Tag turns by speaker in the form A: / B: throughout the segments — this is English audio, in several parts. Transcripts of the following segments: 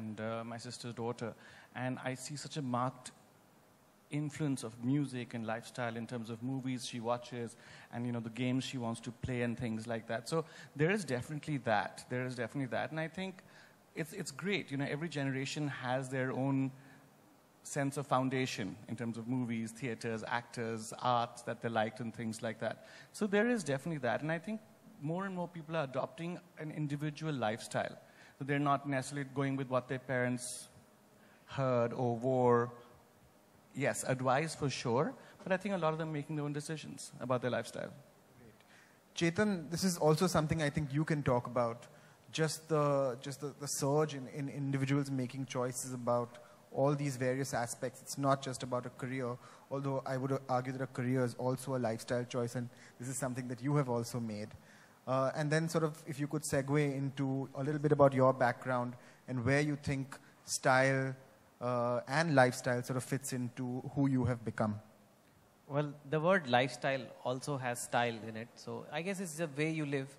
A: and my sister's daughter. And I see such a marked influence of music and lifestyle in terms of movies she watches and, you know, the games she wants to play and things like that. So there is definitely that. There is definitely that. And I think it's great. You know, every generation has their own sense of foundation in terms of movies, theaters, actors, art that they liked and things like that. So there is definitely that. And I think more and more people are adopting an individual lifestyle. So they're not necessarily going with what their parents heard or wore. Yes, advice for sure, but I think a lot of them making their own decisions about their lifestyle.
B: Great. Chetan, this is also something I think you can talk about. Just the surge in individuals making choices about all these various aspects. It's not just about a career, although I would argue that a career is also a lifestyle choice, and this is something that you have also made. And then sort of, if you could segue into a little bit about your background and where you think style and lifestyle sort of fits into who you have become.
C: Well, the word lifestyle also has style in it. So I guess it's the way you live.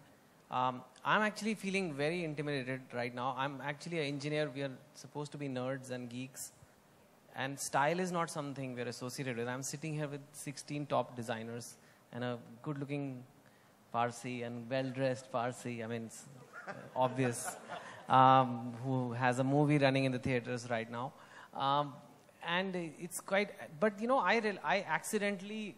C: I'm actually feeling very intimidated right now. I'm actually an engineer. We are supposed to be nerds and geeks. And style is not something we're associated with. I'm sitting here with 16 top designers and a good-looking Parsi and well-dressed Parsi. I mean, it's obvious. Who has a movie running in the theaters right now. And it's quite, but you know, I accidentally,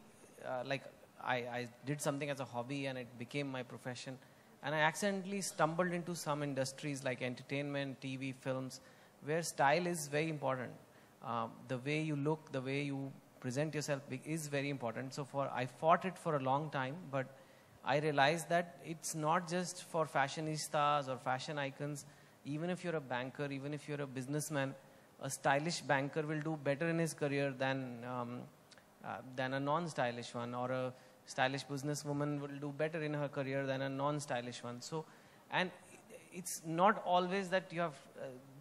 C: I did something as a hobby and it became my profession. And I accidentally stumbled into some industries like entertainment, TV, films, where style is very important. The way you look, the way you present yourself is very important. So I fought it for a long time, but I realized that it's not just for fashionistas or fashion icons. Even if you're a banker, even if you're a businessman, a stylish banker will do better in his career than a non-stylish one, or a stylish businesswoman will do better in her career than a non-stylish one. So, and it's not always that you have,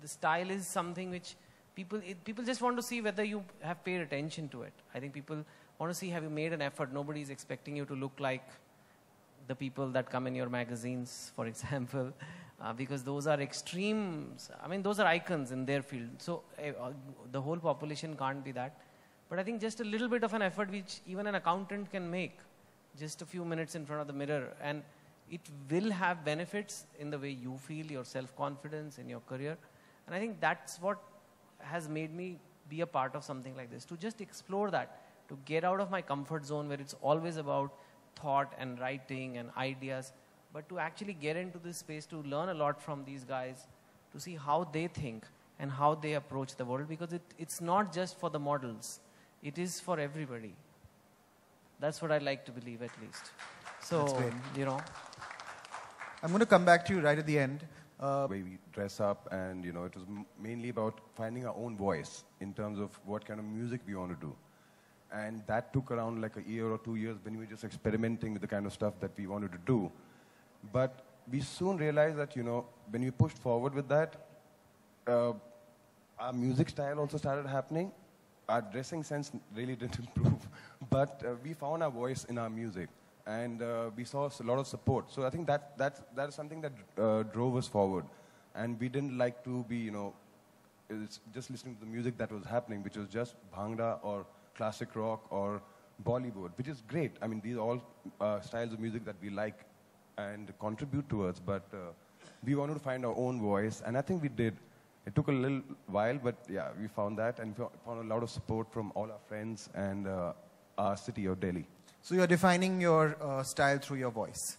C: the style is something which people just want to see whether you have paid attention to it. I think people want to see, have you made an effort? Nobody is expecting you to look like the people that come in your magazines, for example, because those are extremes. I mean, those are icons in their field. So the whole population can't be that. But I think just a little bit of an effort which even an accountant can make, just a few minutes in front of the mirror, and it will have benefits in the way you feel, your self-confidence in your career. And I think that's what has made me be a part of something like this, to just explore that, to get out of my comfort zone where it's always about thought and writing and ideas, but to actually get into this space, to learn a lot from these guys, to see how they think and how they approach the world, because it's not just for the models, it is for everybody. That's what I like to believe, at least. So, you know.
B: I'm going to come back to you right at the end.
D: The way we dress up, and you know, it was mainly about finding our own voice in terms of what kind of music we want to do. And that took around like a year or 2 years when we were just experimenting with the kind of stuff that we wanted to do. But we soon realized that, you know, when we pushed forward with that, our music style also started happening. Our dressing sense really didn't improve, but we found our voice in our music, and we saw a lot of support. So I think that is something that drove us forward, and we didn't like to be, you know, just listening to the music that was happening, which was just Bhangra or classic rock or Bollywood, which is great. I mean, these are all styles of music that we like and contribute towards, but we wanted to find our own voice, and I think we did. It took a little while, but yeah, we found that, and we found a lot of support from all our friends and our city of Delhi.
B: So you're defining your style through your voice.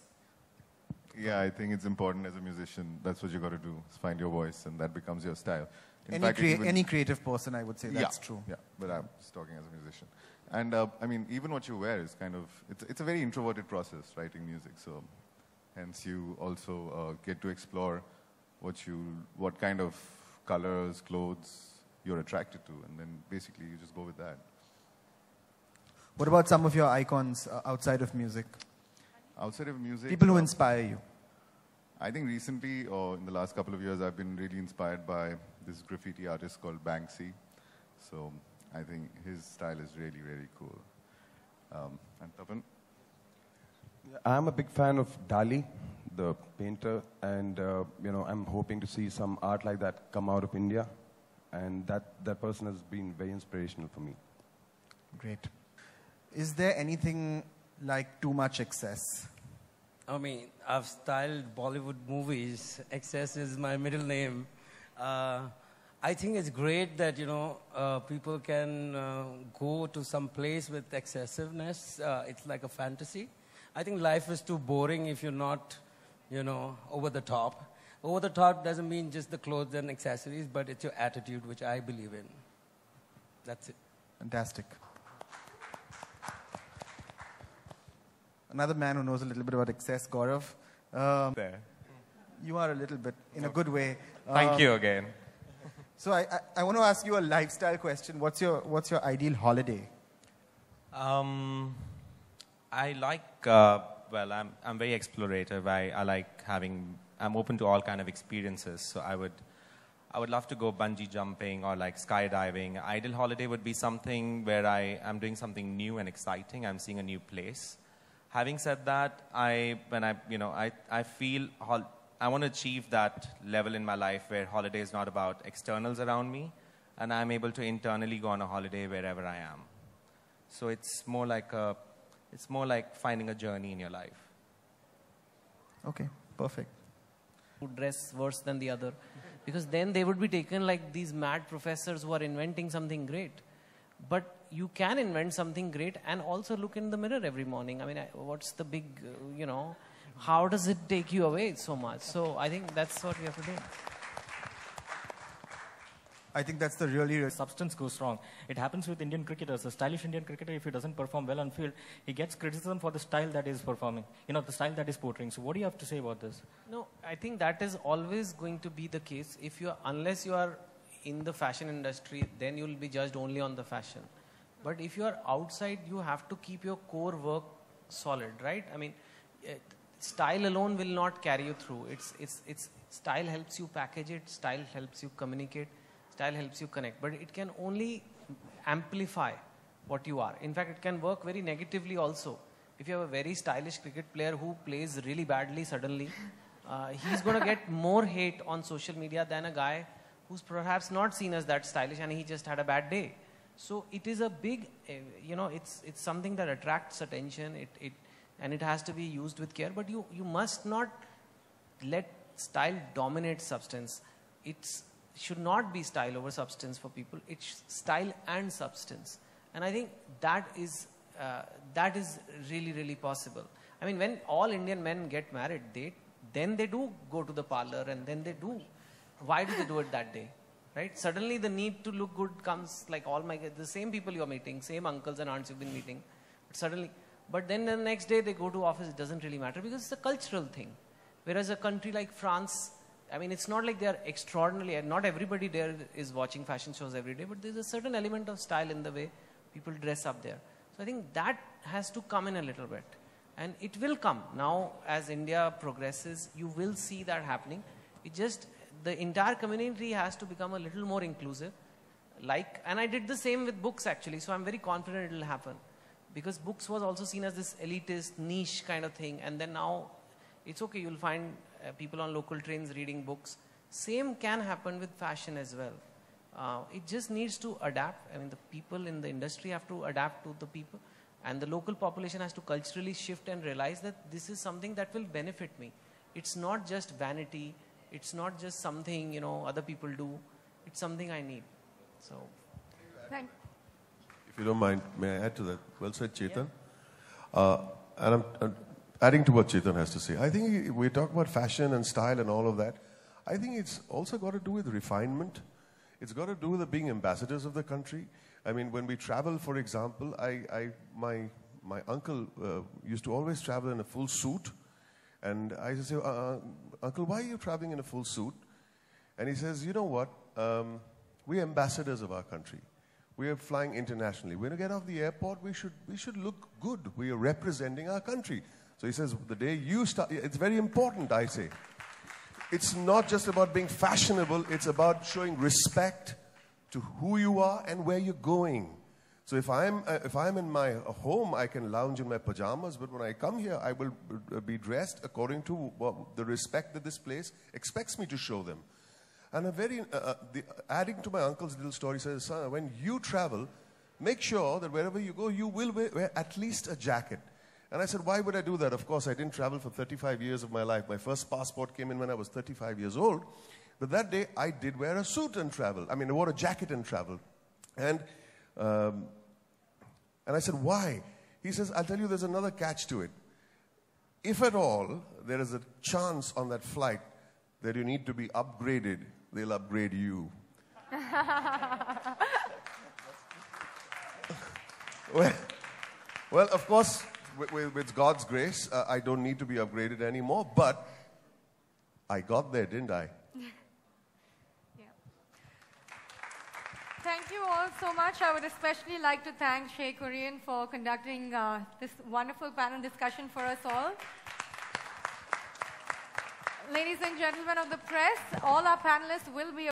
E: Yeah, I think it's important as a musician. That's what you got to do, is find your voice, and that becomes your style.
B: Any creative person, I would say, that's true.
E: Yeah, but I'm just talking as a musician. And I mean, even what you wear is kind of, it's a very introverted process, writing music. So hence you also get to explore what kind of colors, clothes you're attracted to, and then basically you just go with that.
B: What about some of your icons outside of music?
E: Outside of music?
B: People who inspire you.
E: I think recently, or in the last couple of years, I've been really inspired by this graffiti artist called Banksy. So I think his style is really, really cool. And Tapan?
D: I'm a big fan of Dali, the painter, and I'm hoping to see some art like that come out of India, and that person has been very inspirational for me.
B: Great. Is there anything like too much excess?
F: I mean, I've styled Bollywood movies. Excess is my middle name. I think it's great that, people can go to some place with excessiveness. It's like a fantasy. I think life is too boring if you're not, over the top. Over the top doesn't mean just the clothes and accessories, but it's your attitude, which I believe in. That's it.
B: Fantastic. Another man who knows a little bit about excess, Gaurav.
G: There.
B: You are a little bit, in a good way.
G: Thank you again.
B: So I want to ask you a lifestyle question. What's your ideal holiday?
G: I like, I'm very explorative. I like I'm open to all kind of experiences. So I would love to go bungee jumping or like skydiving. Ideal holiday would be something where I'm doing something new and exciting. I'm seeing a new place. Having said that, I feel I want to achieve that level in my life where holiday is not about externals around me, and I'm able to internally go on a holiday wherever I am. So it's more like finding a journey in your life.
B: Okay, perfect.
C: Who dress worse than the other, because then they would be taken like these mad professors who are inventing something great. But you can invent something great and also look in the mirror every morning. I mean, what's the big, how does it take you away so much? So I think that's what we have to do.
B: I think that's the really...
H: Substance goes wrong. It happens with Indian cricketers. A stylish Indian cricketer, if he doesn't perform well on field, he gets criticism for the style that is performing, the style that is portraying. So what do you have to say about this?
C: No, I think that is always going to be the case. Unless you are in the fashion industry, then you will be judged only on the fashion. But if you are outside, you have to keep your core work solid, right? I mean, style alone will not carry you through. It's style helps you package it, style helps you communicate, style helps you connect. But it can only amplify what you are. In fact, it can work very negatively also. If you have a very stylish cricket player who plays really badly suddenly, he's going to get more hate on social media than a guy who's perhaps not seen as that stylish and he just had a bad day. So it is a big, it's something that attracts attention, and it has to be used with care. But you must not let style dominate substance. It should not be style over substance for people. It's style and substance. And I think that is really, really possible. I mean, when all Indian men get married, then they do go to the parlor, and then they do. Why do they do it that day? Right? Suddenly the need to look good comes, like the same people you're meeting, same uncles and aunts you've been meeting. But then the next day they go to office, it doesn't really matter because it's a cultural thing. Whereas a country like France, I mean, it's not like they are extraordinarily, not everybody there is watching fashion shows every day, but there's a certain element of style in the way people dress up there. So I think that has to come in a little bit. And it will come. Now, as India progresses, you will see that happening. The entire community has to become a little more inclusive. And I did the same with books actually, so I'm very confident it will happen. Because books was also seen as this elitist, niche kind of thing, and then now it's okay, you'll find people on local trains reading books. Same can happen with fashion as well. It just needs to adapt. I mean, the people in the industry have to adapt to the people, and the local population has to culturally shift and realize that this is something that will benefit me. It's not just vanity. It's not just something, other people do. It's something I need. So,
I: if you don't mind, may I add to that? Well said, Chetan. Yeah. And I'm adding to what Chetan has to say. I think we talk about fashion and style and all of that. I think it's also got to do with refinement. It's got to do with being ambassadors of the country. I mean, when we travel, for example, my uncle used to always travel in a full suit. And I used to say, Uncle, why are you traveling in a full suit? And he says, you know what? We're ambassadors of our country. We are flying internationally. When we get off the airport, we should look good. We are representing our country. So he says, the day you start, it's very important, I say. It's not just about being fashionable. It's about showing respect to who you are and where you're going. So if I'm in my home, I can lounge in my pajamas, but when I come here, I will be dressed according to the respect that this place expects me to show them. And adding to my uncle's little story, says, son, when you travel, make sure that wherever you go, you will wear at least a jacket. And I said, why would I do that? Of course, I didn't travel for 35 years of my life. My first passport came in when I was 35 years old. But that day, I did wear a suit and travel. I mean, I wore a jacket and traveled. And I said, why? He says, I'll tell you, there's another catch to it. If at all there is a chance on that flight that you need to be upgraded, they'll upgrade you. Well, of course, with God's grace, I don't need to be upgraded anymore, but I got there, didn't I?
J: Thank you all so much. I would especially like to thank Shea Korean for conducting this wonderful panel discussion for us all. Ladies and gentlemen of the press, all our panelists will be